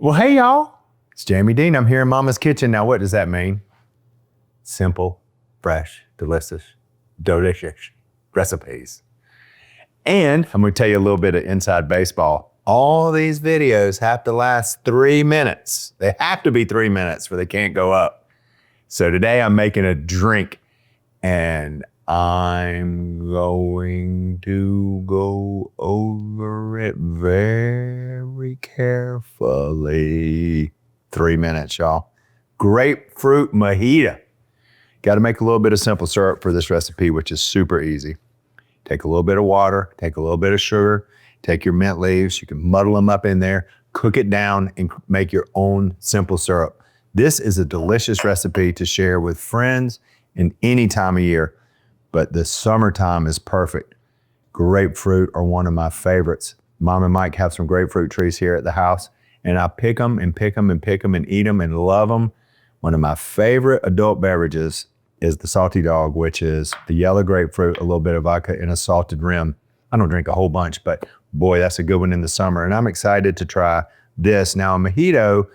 Well, hey y'all, it's Jamie Deen. I'm here in Mama's kitchen. Now, what does that mean? Simple, fresh, delicious recipes. And I'm gonna tell you a little bit of inside baseball. All these videos have to last 3 minutes. They have to be 3 minutes or they can't go up. So today I'm making a drink and I'm going to go over it very carefully. 3 minutes, y'all. Grapefruit Mojito. Got to make a little bit of simple syrup for this recipe, which is super easy. Take a little bit of water, take a little bit of sugar, take your mint leaves, you can muddle them up in there, cook it down and make your own simple syrup. This is a delicious recipe to share with friends in any time of year. But the summertime is perfect. Grapefruit are one of my favorites. Mom and Mike have some grapefruit trees here at the house, and I pick them and pick them and pick them and eat them and love them. One of my favorite adult beverages is the salty dog, which is the yellow grapefruit, a little bit of vodka, and a salted rim. I don't drink a whole bunch, but boy, that's a good one in the summer. And I'm excited to try this. Now, a mojito,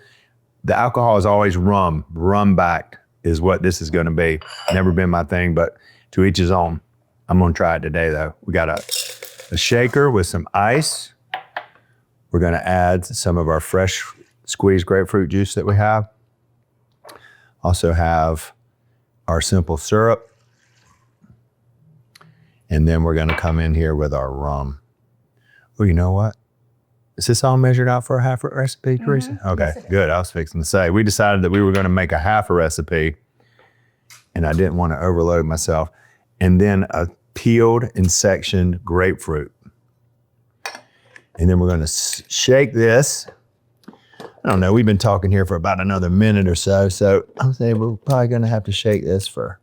the alcohol is always rum. Rum-backed is what this is gonna be. Never been my thing, but to each his own. I'm gonna try it today though. We got a shaker with some ice. We're gonna add some of our fresh squeezed grapefruit juice that we have. Also have our simple syrup. And then we're gonna come in here with our rum. Well, you know what? Is this all measured out for a half a recipe, Teresa? Okay, good. I was fixing to say. We decided that we were gonna make a half a recipe and I didn't want to overload myself. And then a peeled and sectioned grapefruit. And then we're gonna shake this. I don't know, we've been talking here for about another minute or so, so I'm saying we're probably gonna have to shake this for,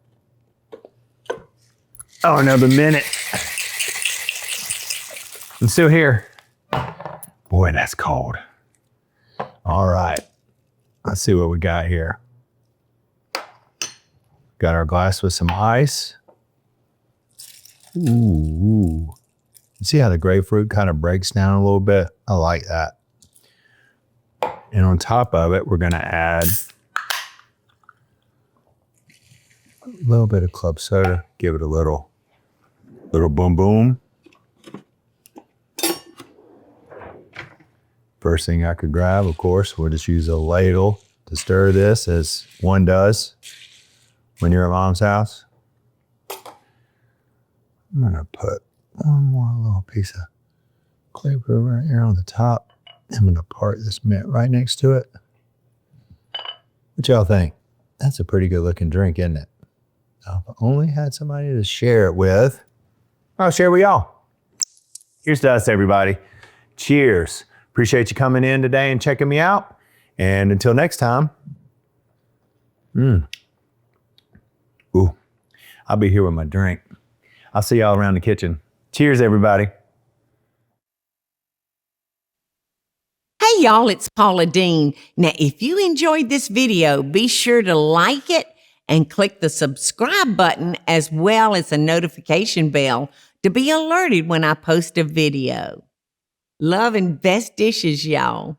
another minute. I'm still here. Boy, that's cold. All right, let's see what we got here. Got our glass with some ice. Ooh. See how the grapefruit kind of breaks down a little bit? I like that. And on top of it, we're gonna add a little bit of club soda. Give it a little boom boom. First thing I could grab, of course, we'll just use a ladle to stir this as one does when you're at Mom's house. I'm gonna put one more little piece of grapefruit right here on the top. I'm gonna part this mint right next to it. What y'all think? That's a pretty good looking drink, isn't it? Now, if I only had somebody to share it with, I'll share with y'all. Here's to us, everybody. Cheers. Appreciate you coming in today and checking me out. And until next time, Ooh, I'll be here with my drink. I'll see y'all around the kitchen. Cheers, everybody. Hey y'all, it's Paula Deen. Now, if you enjoyed this video, be sure to like it and click the subscribe button as well as the notification bell to be alerted when I post a video. Love and best dishes, y'all.